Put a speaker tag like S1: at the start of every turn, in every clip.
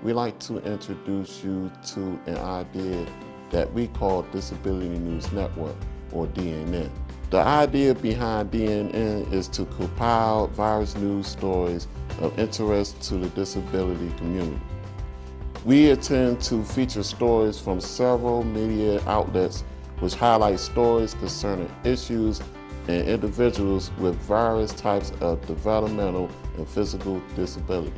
S1: we'd like to introduce you to an idea that we call Disability News Network, or DNN. The idea behind DNN is to compile virus news stories of interest to the disability community. We intend to feature stories from several media outlets which highlight stories concerning issues and individuals with various types of developmental and physical disabilities.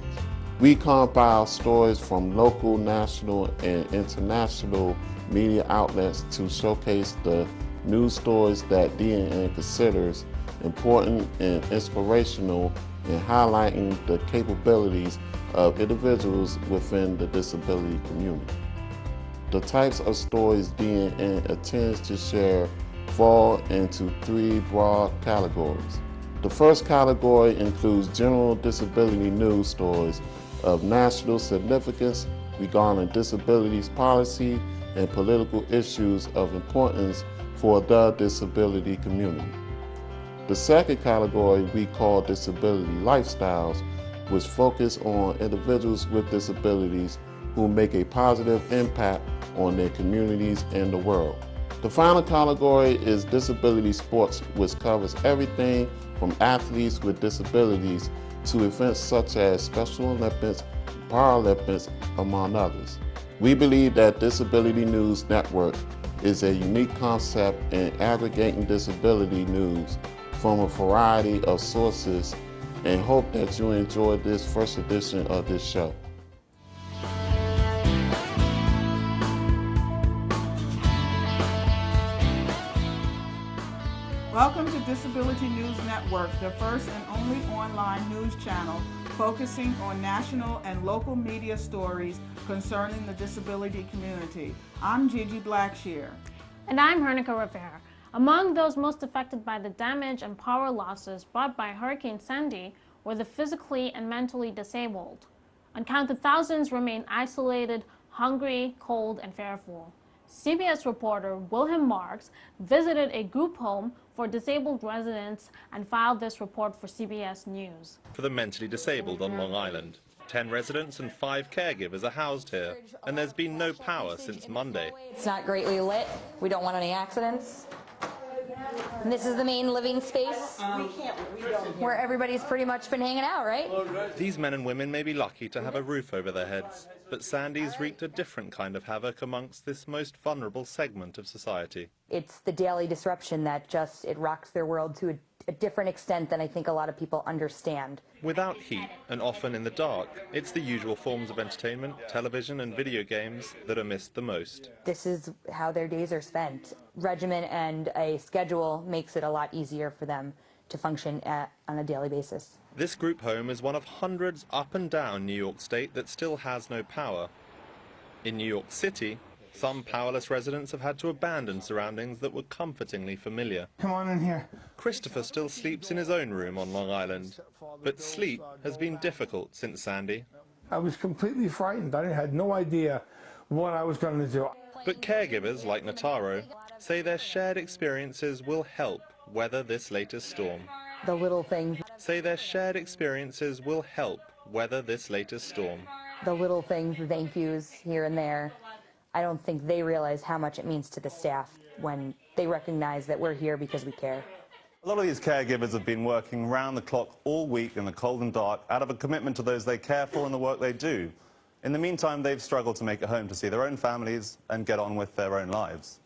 S1: We compile stories from local, national, and international media outlets to showcase the news stories that DNN considers important and inspirational in highlighting the capabilities of individuals within the disability community. The types of stories DNN intends to share fall into three broad categories. The first category includes general disability news stories of national significance regarding disabilities policy and political issues of importance for the disability community. The second category we call disability lifestyles, which focus on individuals with disabilities who make a positive impact on their communities and the world. The final category is disability sports, which covers everything from athletes with disabilities to events such as Special Olympics, Paralympics, among others. We believe that Disability News Network is a unique concept in aggregating disability news from a variety of sources, and hope that you enjoy this first edition of this show.
S2: Welcome to Disability News Network, the first and only online news channel focusing on national and local media stories concerning the disability community. I'm Gigi Blackshear.
S3: And I'm Hernica Rivera. Among those most affected by the damage and power losses brought by Hurricane Sandy were the physically and mentally disabled. Uncounted thousands remain isolated, hungry, cold, and fearful. CBS reporter Wilhelm Marks visited a group home for disabled residents and filed this report for CBS News.
S4: For the mentally disabled on Long Island, 10 residents and 5 caregivers are housed here, and there's been no power since Monday.
S5: It's not greatly lit. We don't want any accidents. And this is the main living space where everybody's pretty much been hanging out, right?
S4: These men and women may be lucky to have a roof over their heads, but Sandy's wreaked a different kind of havoc amongst this most vulnerable segment of society.
S5: It's the daily disruption that it rocks their world to a different extent than I think a lot of people understand.
S4: Without heat and often in the dark, it's the usual forms of entertainment, television and video games that are missed the most.
S5: This is how their days are spent. Regimen and a schedule makes it a lot easier for them to function on a daily basis.
S4: This group home is one of hundreds up and down New York State that still has no power. In New York City, some powerless residents have had to abandon surroundings that were comfortingly familiar.
S6: Come on in here.
S4: Christopher still sleeps in his own room on Long Island, but sleep has been difficult since Sandy.
S6: I was completely frightened. I had no idea what I was going to do.
S4: But caregivers like Nataro say their shared experiences will help weather this latest storm.
S5: The little things.
S4: Say their shared experiences will help weather this latest storm.
S5: The little things, the thank yous here and there. I don't think they realize how much it means to the staff when they recognize that we're here because we care.
S7: A lot of these caregivers have been working round the clock all week in the cold and dark out of a commitment to those they care for and the work they do. In the meantime, they've struggled to make it home to see their own families and get on with their own lives.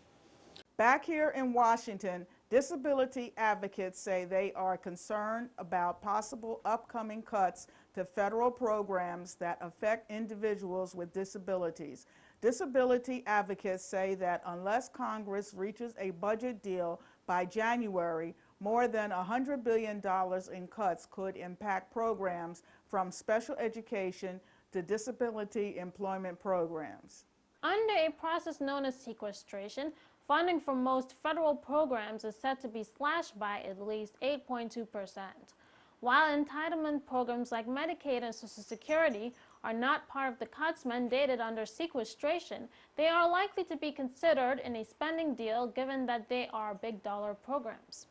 S2: Back here in Washington, disability advocates say they are concerned about possible upcoming cuts to federal programs that affect individuals with disabilities. Disability advocates say that unless Congress reaches a budget deal by January, more than $100 billion in cuts could impact programs from special education to disability employment programs.
S3: Under a process known as sequestration, funding for most federal programs is set to be slashed by at least 8.2%. While entitlement programs like Medicaid and Social Security are not part of the cuts mandated under sequestration, they are likely to be considered in a spending deal given that they are big dollar programs.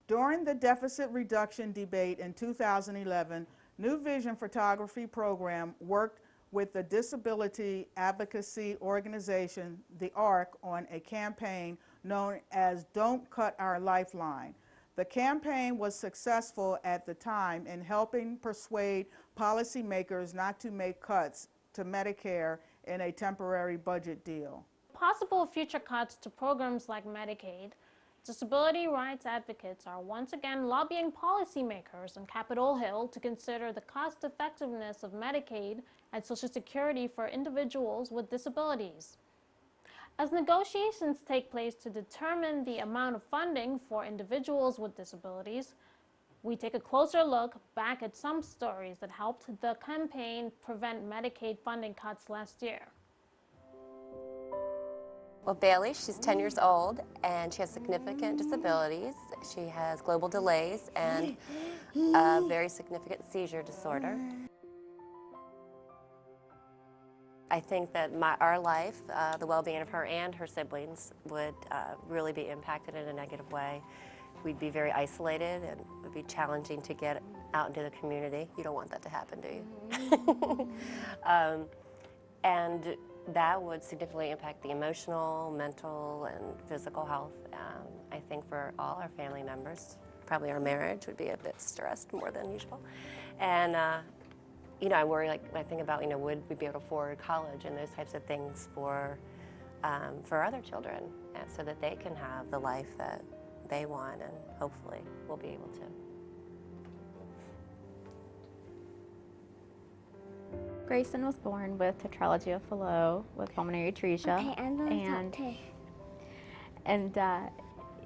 S2: During the deficit reduction debate in 2011, New Vision Photography program worked with the disability advocacy organization, the ARC, on a campaign known as Don't Cut Our Lifeline. The campaign was successful at the time in helping persuade policymakers not to make cuts to Medicare in a temporary budget deal.
S3: Possible future cuts to programs like Medicaid, disability rights advocates are once again lobbying policymakers on Capitol Hill to consider the cost-effectiveness of Medicaid and Social Security for individuals with disabilities. As negotiations take place to determine the amount of funding for individuals with disabilities, we take a closer look back at some stories that helped the campaign prevent Medicaid funding cuts last year.
S8: Well, Bailey, she's 10 years old, and she has significant disabilities. She has global delays and a very significant seizure disorder. I think that our life, the well-being of her and her siblings, would really be impacted in a negative way. We'd be very isolated, and it would be challenging to get out into the community. You don't want that to happen, do you? And that would significantly impact the emotional, mental, and physical health, I think, for all our family members. Probably our marriage would be a bit stressed more than usual. And, you know, I worry, like, I think about, you know, would we be able to afford college and those types of things for other children, so that they can have the life that they want, and hopefully we'll be able to.
S9: Grayson was born with tetralogy of Fallot with pulmonary atresia, and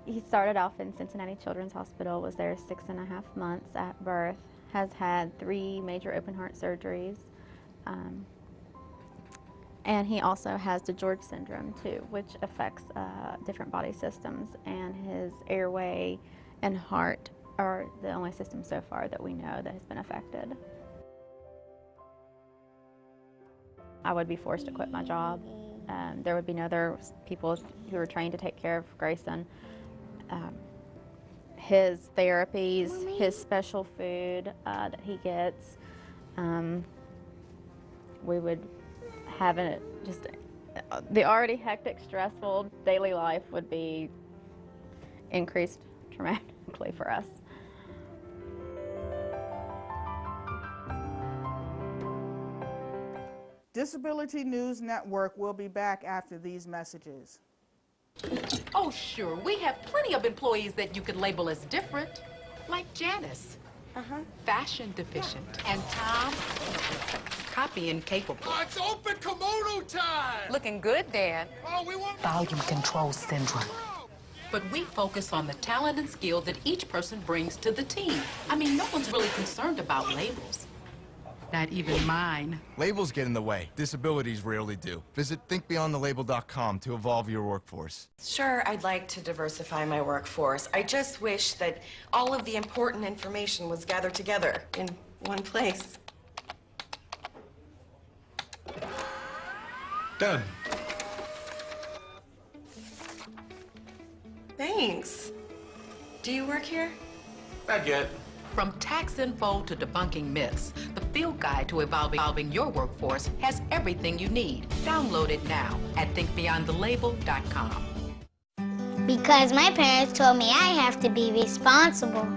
S9: he started off in Cincinnati Children's Hospital, was there 6.5 months at birth, has had 3 major open heart surgeries, and he also has DeGeorge syndrome too, which affects different body systems, and his airway and heart are the only systems so far that we know that has been affected. I would be forced to quit my job. There would be no other people who are trained to take care of Grayson. His therapies, his special food that he gets, we would have the already hectic, stressful daily life would be increased dramatically for us.
S2: Disability News Network will be back after these messages.
S10: Oh, sure. We have plenty of employees that you could label as different, like Janice. Fashion deficient. And Tom, copy incapable.
S11: It's open kimono time!
S10: Looking good, Dan.
S11: Oh, we want
S10: Volume control syndrome. But we focus on the talent and skill that each person brings to the team. I mean, no one's really concerned about labels. Not even mine.
S11: Labels get in the way. Disabilities rarely do. Visit thinkbeyondthelabel.com to evolve your workforce.
S12: Sure, I'd like to diversify my workforce. I just wish that all of the important information was gathered together in one place.
S11: Done.
S12: Thanks. Do you work here?
S11: Not yet.
S10: From tax info to debunking myths, the field guide to evolving your workforce has everything you need. Download it now at thinkbeyondthelabel.com.
S13: Because my parents told me I have to be responsible.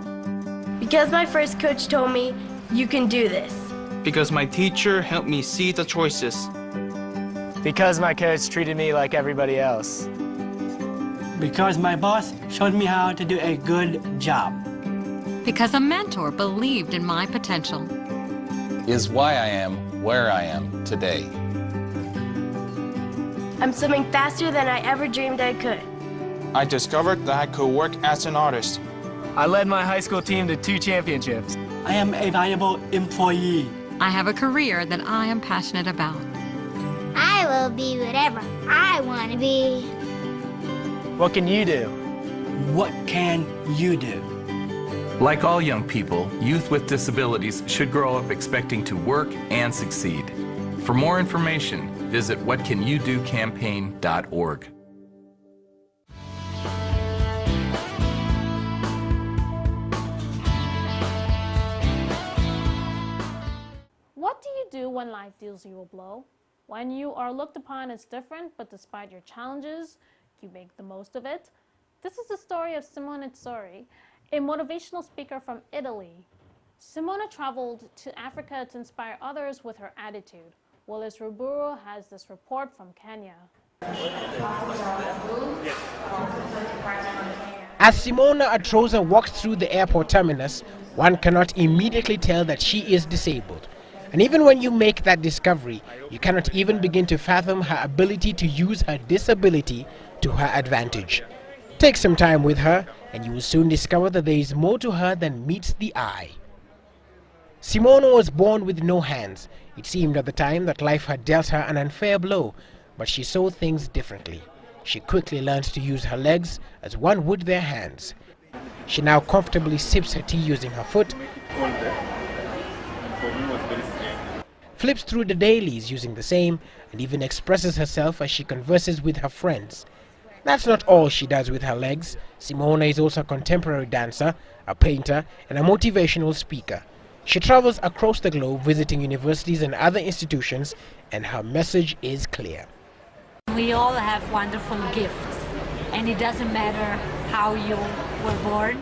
S14: Because my first coach told me, you can do this.
S15: Because my teacher helped me see the choices.
S16: Because my coach treated me like everybody else.
S17: Because my boss showed me how to do a good job.
S18: Because a mentor believed in my potential.
S19: Is why I am where I am today.
S14: I'm swimming faster than I ever dreamed I could.
S15: I discovered that I could work as an artist.
S16: I led my high school team to 2 championships.
S17: I am a valuable employee.
S18: I have a career that I am passionate about.
S13: I will be whatever I want to be.
S16: What can you do?
S17: What can you do?
S20: Like all young people, youth with disabilities should grow up expecting to work and succeed. For more information, visit whatcanyoudocampaign.org.
S3: What do you do when life deals you a blow? When you are looked upon as different, but despite your challenges, you make the most of it? This is the story of Simona Tsori, a motivational speaker from Italy. Simona traveled to Africa to inspire others with her attitude. Willis Ruburu has this report from Kenya.
S21: As Simona Atroza walks through the airport terminus, one cannot immediately tell that she is disabled. And even when you make that discovery, you cannot even begin to fathom her ability to use her disability to her advantage. Take some time with her, and you will soon discover that there is more to her than meets the eye. Simona was born with no hands. It seemed at the time that life had dealt her an unfair blow, but she saw things differently. She quickly learned to use her legs as one would their hands. She now comfortably sips her tea using her foot, flips through the dailies using the same, and even expresses herself as she converses with her friends. That's not all she does with her legs. Simona is also a contemporary dancer, a painter, and a motivational speaker. She travels across the globe visiting universities and other institutions, and her message is clear.
S22: We all have wonderful gifts, and it doesn't matter how you were born.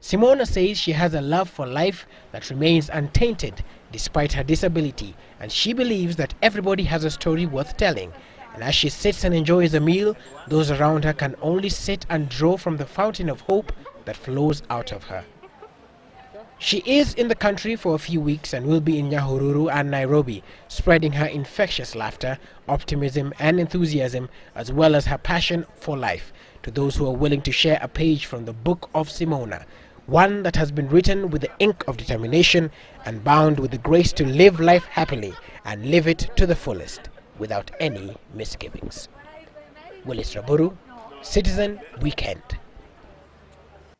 S21: Simona says she has a love for life that remains untainted despite her disability, and she believes that everybody has a story worth telling. And as she sits and enjoys a meal, those around her can only sit and draw from the fountain of hope that flows out of her. She is in the country for a few weeks and will be in Nyahururu and Nairobi, spreading her infectious laughter, optimism and enthusiasm, as well as her passion for life, to those who are willing to share a page from the Book of Simona, one that has been written with the ink of determination and bound with the grace to live life happily and live it to the fullest, without any misgivings. Willis Ruburu, Citizen Weekend.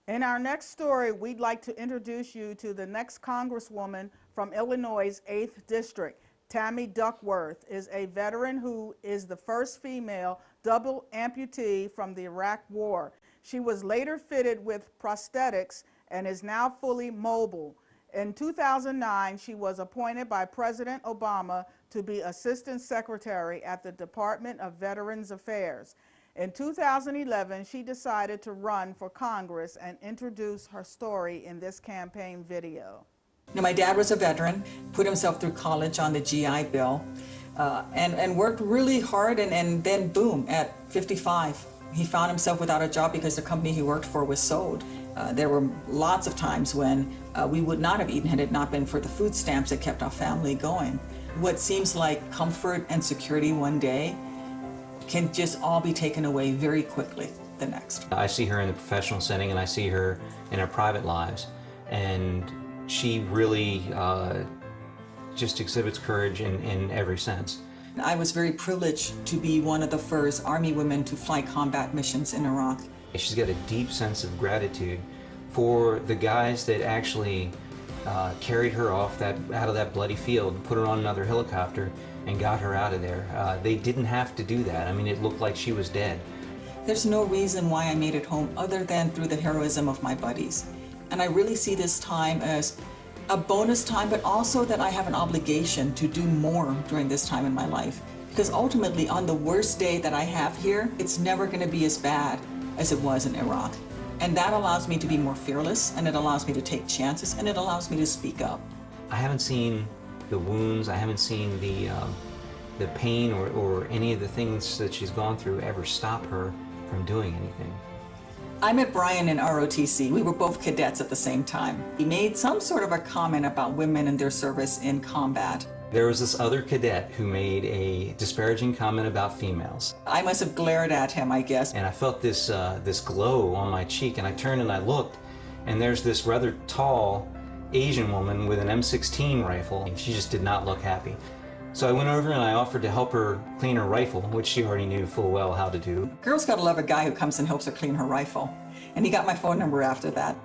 S2: In our next story, we'd like to introduce you to the next Congresswoman from Illinois' 8th District. Tammy Duckworth is a veteran who is the first female double amputee from the Iraq War. She was later fitted with prosthetics and is now fully mobile. In 2009, she was appointed by President Obama to be Assistant Secretary at the Department of Veterans Affairs. In 2011, she decided to run for Congress and introduce her story in this campaign video.
S23: Now, my dad was a veteran, put himself through college on the GI Bill, and worked really hard, and then boom, at 55, he found himself without a job because the company he worked for was sold. There were lots of times when we would not have eaten had it not been for the food stamps that kept our family going. What seems like comfort and security one day can just all be taken away very quickly the next.
S24: I see her in the professional setting and I see her in her private lives, and she really just exhibits courage in every sense.
S23: I was very privileged to be one of the first Army women to fly combat missions in Iraq.
S24: She's got a deep sense of gratitude for the guys that actually carried her off out of that bloody field, put her on another helicopter, and got her out of there. They didn't have to do that. I mean, it looked like she was dead.
S23: There's no reason why I made it home other than through the heroism of my buddies. And I really see this time as a bonus time, but also that I have an obligation to do more during this time in my life. Because ultimately, on the worst day that I have here, it's never going to be as bad as it was in Iraq. And that allows me to be more fearless, and it allows me to take chances, and it allows me to speak up.
S24: I haven't seen the wounds, I haven't seen the pain or any of the things that she's gone through ever stop her from doing anything.
S23: I met Brian in ROTC. We were both cadets at the same time. He made some sort of a comment about women and their service in combat.
S24: There was this other cadet who made a disparaging comment about females.
S23: I must have glared at him, I guess.
S24: And I felt this glow on my cheek, and I turned and I looked, and there's this rather tall Asian woman with an M16 rifle, and she just did not look happy. So I went over and I offered to help her clean her rifle, which she already knew full well how to do.
S23: Girls gotta love a guy who comes and helps her clean her rifle. And he got my phone number after that.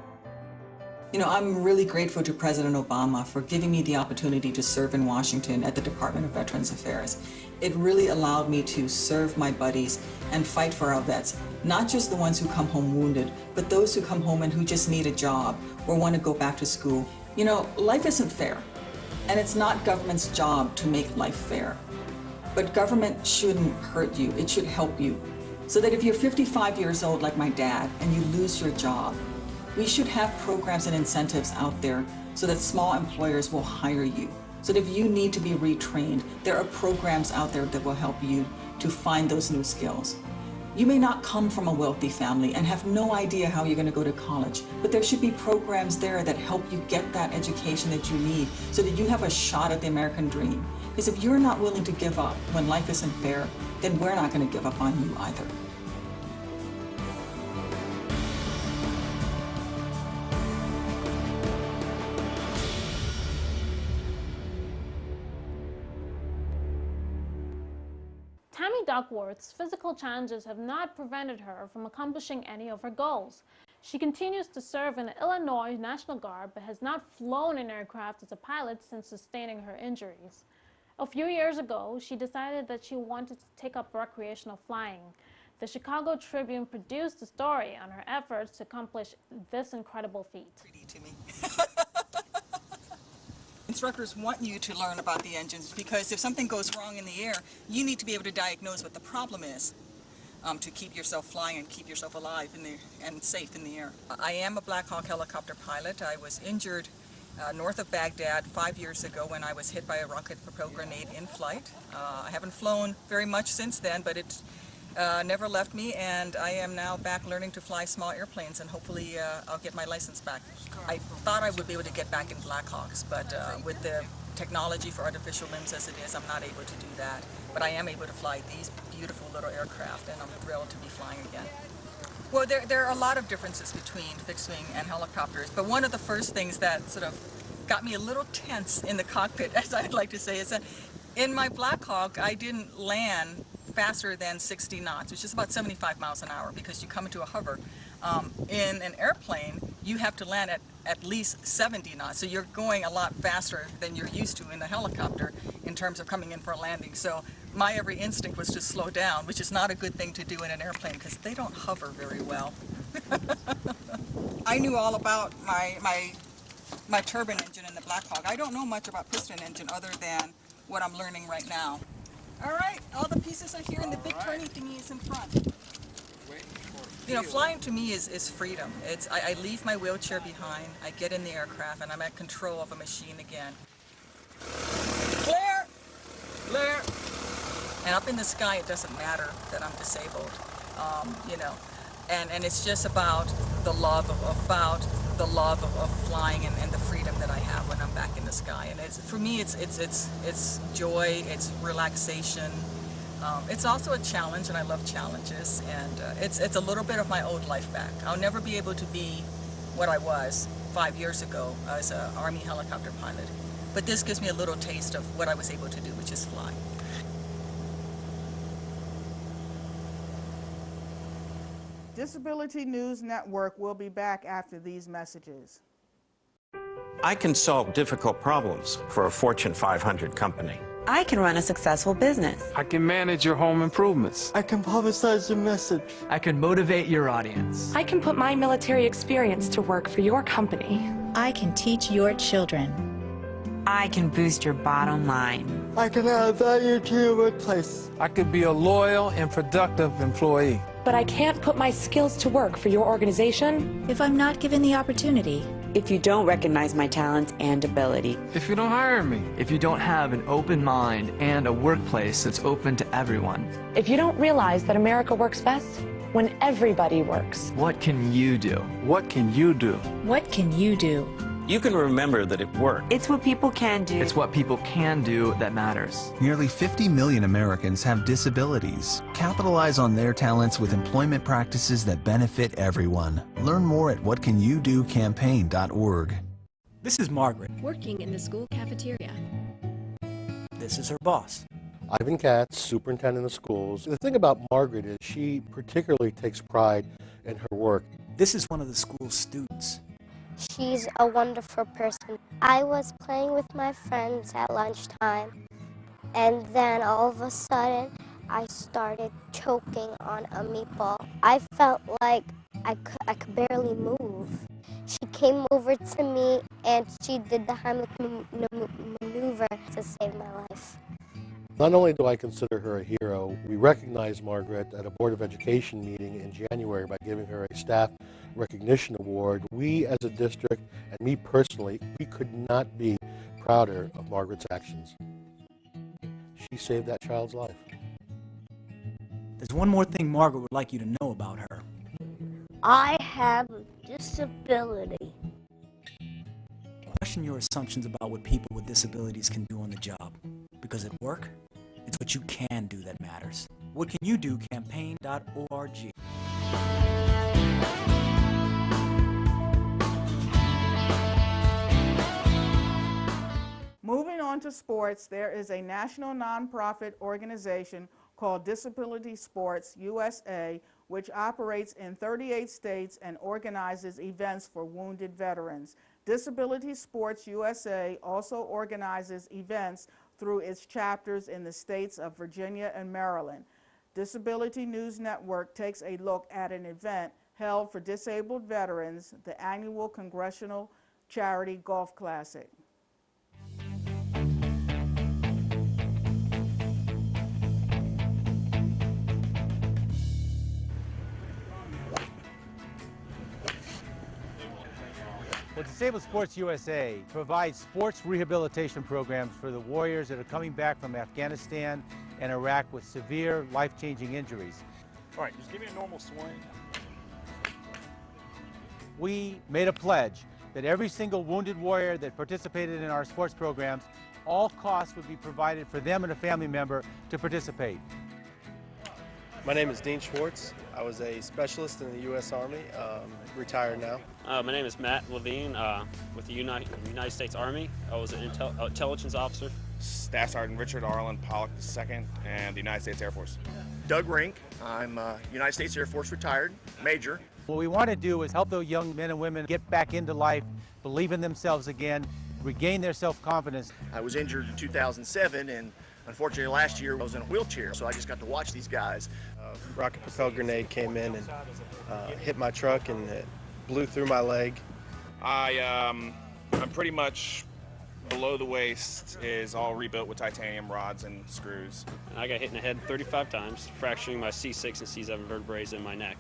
S23: You know, I'm really grateful to President Obama for giving me the opportunity to serve in Washington at the Department of Veterans Affairs. It really allowed me to serve my buddies and fight for our vets, not just the ones who come home wounded, but those who come home and who just need a job or want to go back to school. You know, life isn't fair. And it's not government's job to make life fair. But government shouldn't hurt you, it should help you. So that if you're 55 years old like my dad and you lose your job, we should have programs and incentives out there so that small employers will hire you. So that if you need to be retrained, there are programs out there that will help you to find those new skills. You may not come from a wealthy family and have no idea how you're going to go to college, but there should be programs there that help you get that education that you need so that you have a shot at the American dream. Because if you're not willing to give up when life isn't fair, then we're not going to give up on you either.
S3: Tammy Duckworth's physical challenges have not prevented her from accomplishing any of her goals. She continues to serve in the Illinois National Guard but has not flown an aircraft as a pilot since sustaining her injuries. A few years ago, she decided that she wanted to take up recreational flying. The Chicago Tribune produced a story on her efforts to accomplish this incredible feat.
S23: Instructors want you to learn about the engines because if something goes wrong in the air, you need to be able to diagnose what the problem is to keep yourself flying and keep yourself alive and safe in the air. I am a Black Hawk helicopter pilot. I was injured north of Baghdad 5 years ago when I was hit by a rocket-propelled grenade in flight. I haven't flown very much since then, but it never left me, and I am now back learning to fly small airplanes, and hopefully I'll get my license back. I thought I would be able to get back in Black Hawks, but with the technology for artificial limbs as it is, I'm not able to do that. But I am able to fly these beautiful little aircraft, and I'm thrilled to be flying again. Well, there are a lot of differences between fixed-wing and helicopters, but one of the first things that sort of got me a little tense in the cockpit, as I'd like to say, is that in my Black Hawk, I didn't land faster than 60 knots, which is about 75 miles an hour, because you come into a hover. In an airplane, you have to land at least 70 knots, so you're going a lot faster than you're used to in a helicopter in terms of coming in for a landing. So my every instinct was to slow down, which is not a good thing to do in an airplane because they don't hover very well. I knew all about my turbine engine in the Black Hawk. I don't know much about piston engine other than what I'm learning right now. All right, all the pieces are here and the big turning thingy is in front. You know, flying to me is freedom. I leave my wheelchair behind, I get in the aircraft, and I'm at control of a machine again. Clear! Clear! And up in the sky, it doesn't matter that I'm disabled, you know. And it's just about the love of flying and the freedom that I have when I'm back in the sky. And for me, it's joy, it's relaxation. It's also a challenge, and I love challenges. And it's a little bit of my old life back. I'll never be able to be what I was 5 years ago as an Army helicopter pilot. But this gives me a little taste of what I was able to do, which is fly.
S2: Disability News Network will be back after these messages.
S1: I can solve difficult problems for a Fortune 500 company.
S4: I can run a successful business.
S15: I can manage your home improvements.
S5: I can publicize your message.
S16: I can motivate your audience.
S6: I can put my military experience to work for your company.
S25: I can teach your children.
S4: I can boost your bottom line.
S5: I can add value to your workplace.
S15: I could be a loyal and productive employee.
S6: But I can't put my skills to work for your organization
S25: if I'm not given the opportunity.
S4: If you don't recognize my talents and ability.
S15: If you don't hire me.
S16: If you don't have an open mind and a workplace that's open to everyone.
S6: If you don't realize that America works best when everybody works.
S16: What can you do?
S15: What can you do?
S25: What can you do?
S1: You can remember that it worked.
S4: It's what people can do.
S16: It's what people can do that matters.
S26: Nearly 50 million Americans have disabilities. Capitalize on their talents with employment practices that benefit everyone. Learn more at whatcanyoudocampaign.org.
S17: This is Margaret.
S27: Working in the school cafeteria.
S17: This is her boss.
S28: Ivan Katz, superintendent of schools. The thing about Margaret is she particularly takes pride in her work.
S17: This is one of the school's students.
S13: She's a wonderful person. I was playing with my friends at lunchtime, and then all of a sudden, I started choking on a meatball. I felt like I could barely move. She came over to me, and she did the Heimlich maneuver ever to save my life.
S28: Not only do I consider her a hero, we recognized Margaret at a Board of Education meeting in January by giving her a Staff Recognition Award. We as a district, and me personally, we could not be prouder of Margaret's actions. She saved that child's life.
S7: There's one more thing Margaret would like you to know about her.
S8: I have a disability.
S7: Question your assumptions about what people with disabilities can do on the job. Because at work, it's what you can do that matters. What can you do? Campaign.org.
S2: Moving on to sports, there is a national nonprofit organization called Disability Sports USA, which operates in 38 states and organizes events for wounded veterans. Disability Sports USA also organizes events through its chapters in the states of Virginia and Maryland. Disability News Network takes a look at an event held for disabled veterans, the annual Congressional Charity Golf Classic.
S9: Well, Disabled Sports USA provides sports rehabilitation programs for the warriors that are coming back from Afghanistan and Iraq with severe, life-changing injuries.
S10: All right, just give me a normal swing.
S9: We made a pledge that every single wounded warrior that participated in our sports programs, all costs would be provided for them and a family member to participate.
S11: My name is Dean Schwartz. I was a specialist in the U.S. Army, retired now.
S12: My name is Matt Levine with the United States Army. I was an intelligence officer.
S10: Staff Sergeant Richard Arlen Pollock II and the United States Air Force.
S14: Doug Rink. I'm United States Air Force retired, Major.
S9: What we want to do is help those young men and women get back into life, believe in themselves again, regain their self-confidence.
S14: I was injured in 2007 and unfortunately last year I was in a wheelchair, so I just got to watch these guys.
S11: Rocket propelled grenade came in and hit my truck and it blew through my leg.
S10: I'm pretty much below the waist is all rebuilt with titanium rods and screws.
S12: I got hit in the head 35 times, fracturing my C6 and C7 vertebrae in my neck.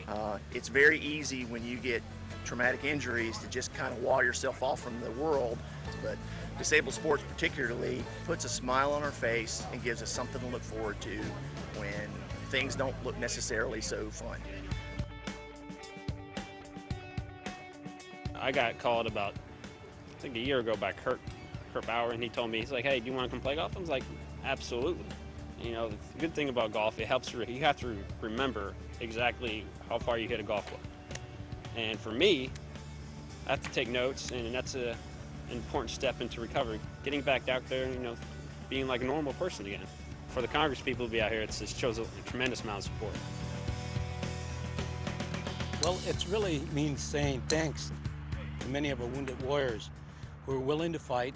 S14: It's very easy when you get traumatic injuries to just kind of wall yourself off from the world, but Disabled Sports particularly puts a smile on our face and gives us something to look forward to when things don't look necessarily so fun.
S12: I got called about, I think a year ago by Kurt Bauer, and he told me, he's like, hey, do you want to come play golf? I was like, absolutely. You know, the good thing about golf, it helps you have to remember exactly how far you hit a golf ball. And for me, I have to take notes, and that's an important step into recovery. Getting back out there, you know, being like a normal person again. For the Congress people to be out here, it shows a tremendous amount of support.
S19: Well, it really means saying thanks to many of our wounded warriors who are willing to fight,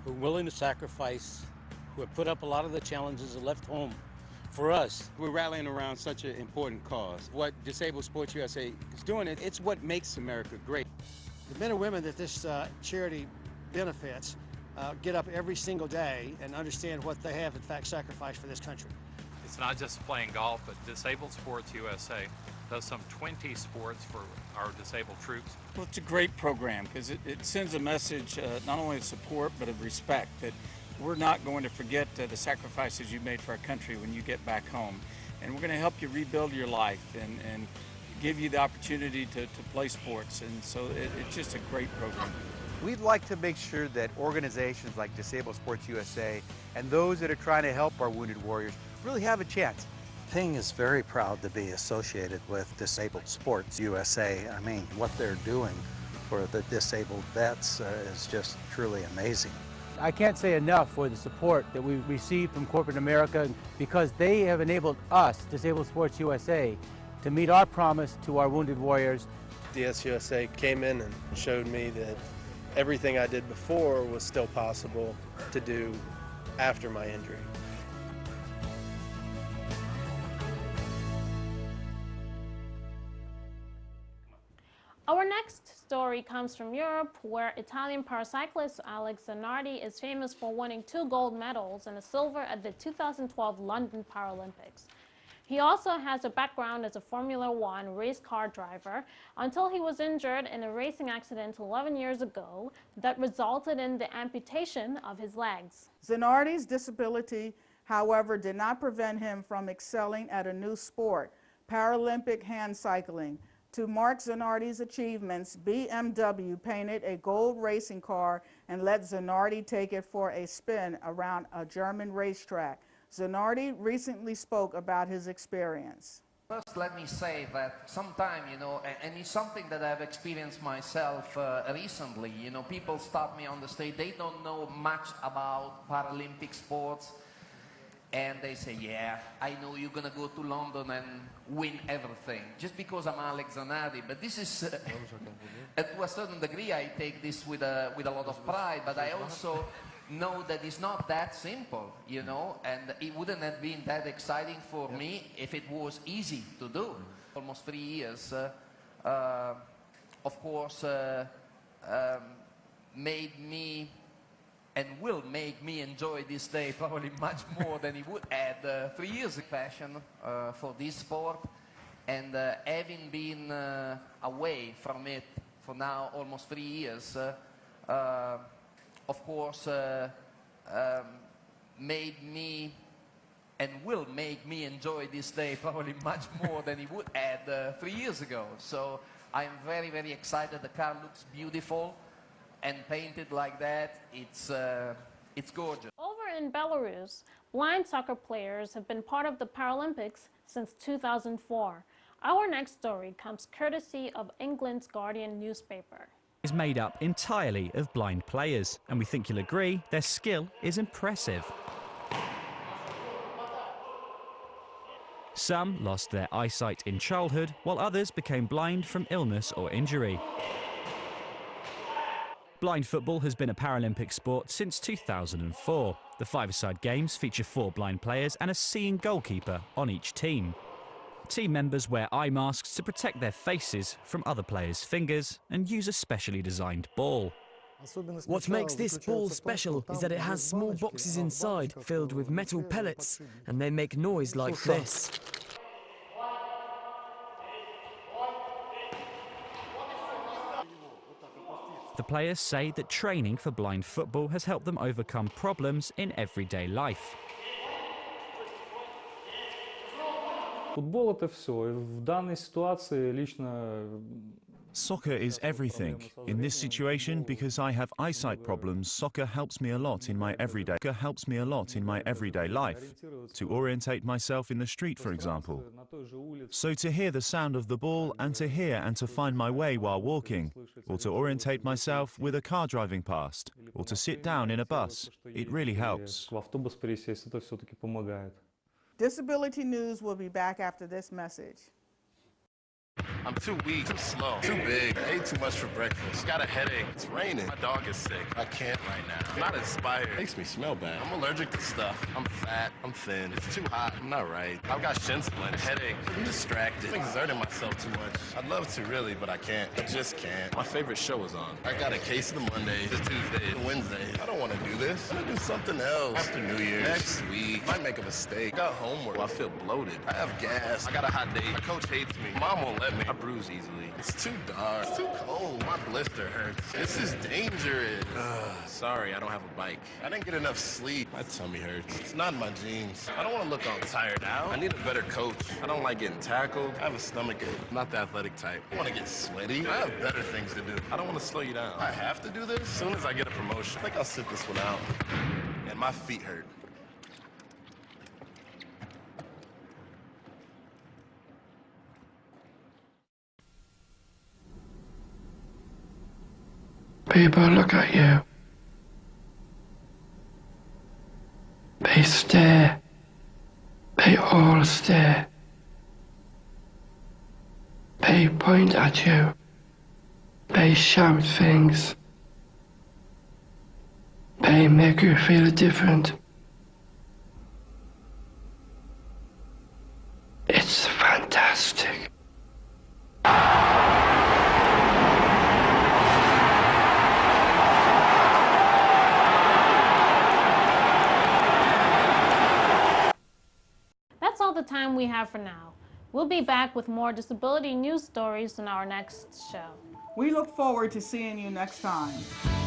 S19: who are willing to sacrifice, who have put up a lot of the challenges and left home for us.
S29: We're rallying around such an important cause. What Disabled Sports USA is doing, it's what makes America great.
S30: The men and women that this charity benefits get up every single day and understand what they have in fact sacrificed for this country.
S31: It's not just playing golf, but Disabled Sports USA does some 20 sports for our disabled troops.
S29: Well, it's a great program because it sends a message not only of support but of respect that we're not going to forget the sacrifices you made for our country when you get back home. And we're going to help you rebuild your life and give you the opportunity to play sports. And so it's just a great program.
S9: We'd like to make sure that organizations like Disabled Sports USA and those that are trying to help our wounded warriors really have a chance.
S32: Ting is very proud to be associated with Disabled Sports USA. I mean, what they're doing for the disabled vets is just truly amazing.
S9: I can't say enough for the support that we've received from corporate America because they have enabled us, Disabled Sports USA, to meet our promise to our wounded warriors.
S11: DSUSA came in and showed me that everything I did before was still possible to do after my injury.
S3: Our next story story comes from Europe, where Italian paracyclist Alex Zanardi is famous for winning 2 gold medals and a silver at the 2012 London Paralympics. He also has a background as a Formula One race car driver until he was injured in a racing accident 11 years ago that resulted in the amputation of his legs.
S2: Zanardi's disability, however, did not prevent him from excelling at a new sport, Paralympic hand cycling. To mark Zanardi's achievements, BMW painted a gold racing car and let Zanardi take it for a spin around a German racetrack. Zanardi recently spoke about his experience.
S1: First, let me say that sometime, and it's something that I've experienced myself recently, people stop me on the street, they don't know much about Paralympic sports, and they say, yeah, I know you're going to go to London and win everything, just because I'm Alex Zanardi. But this is, to a certain degree, I take this with a lot of pride, but I also know that it's not that simple, and it wouldn't have been that exciting for me if it was easy to do. Almost 3 years, of course, made me and will make me enjoy this day probably much more than it would have 3 years of passion for this sport, and having been away from it for now almost 3 years, of course, made me and will make me enjoy this day probably much more than it would have 3 years ago. So I'm very, very excited. The car looks beautiful, and painted like that, it's gorgeous.
S3: Over in Belarus, blind soccer players have been part of the Paralympics since 2004. Our next story comes courtesy of England's Guardian newspaper.
S4: Is made up entirely of blind players, and we think you'll agree their skill is impressive. Some lost their eyesight in childhood, while others became blind from illness or injury. Blind football has been a Paralympic sport since 2004. The five-a-side games feature 4 blind players and a seeing goalkeeper on each team. Team members wear eye masks to protect their faces from other players' fingers and use a specially designed ball.
S5: What makes this ball special is that it has small boxes inside filled with metal pellets, and they make noise like this.
S4: The players say that training for blind football has helped them overcome problems in everyday life.
S6: Футбол это все. В данной ситуации лично
S15: Soccer is everything. In this situation, because I have eyesight problems, soccer helps me a lot in my everyday life. To orientate myself in the street, for example. So to hear the sound of the ball and to hear and to find my way while walking, or to orientate myself with a car driving past, or to sit down in a bus, it really helps.
S6: в автобус пересесть, это все-таки помогает.
S2: Disability News will be back after this message.
S18: I'm too weak, too slow, too big. I ate too much for breakfast. Got a headache. It's raining. My dog is sick. I can't right now. I'm not inspired. Makes me smell bad. I'm allergic to stuff. I'm fat. I'm thin. It's too hot. I'm not right. I've got shin splints, headache. I'm distracted. I'm exerting myself too much. I'd love to really, but I can't. I just can't. My favorite show is on. I got a case of the Monday, the Tuesday, the Wednesday. I don't want to do this. I'm gonna do something else. After New Year's. Next week. Might make a mistake. I got homework. I feel bloated. I have gas. I got a hot date. My coach hates me. Mom won't let me. I bruise easily. It's too dark. It's too cold. My blister hurts. This is dangerous. Sorry, I don't have a bike. I didn't get enough sleep. My tummy hurts. It's not in my jeans. I don't want to look all tired out. I need a better coach. I don't like getting tackled. I have a stomach ache. I'm not the athletic type. I want to get sweaty. I have better things to do. I don't want to slow you down. I have to do this? As soon as I get a promotion, I think I'll sit this one out. And my feet hurt.
S20: People look at you. They stare. They all stare. They point at you. They shout things. They make you feel different. It's fantastic.
S3: the time we have for now. We'll be back with more disability news stories in our next show.
S2: We look forward to seeing you next time.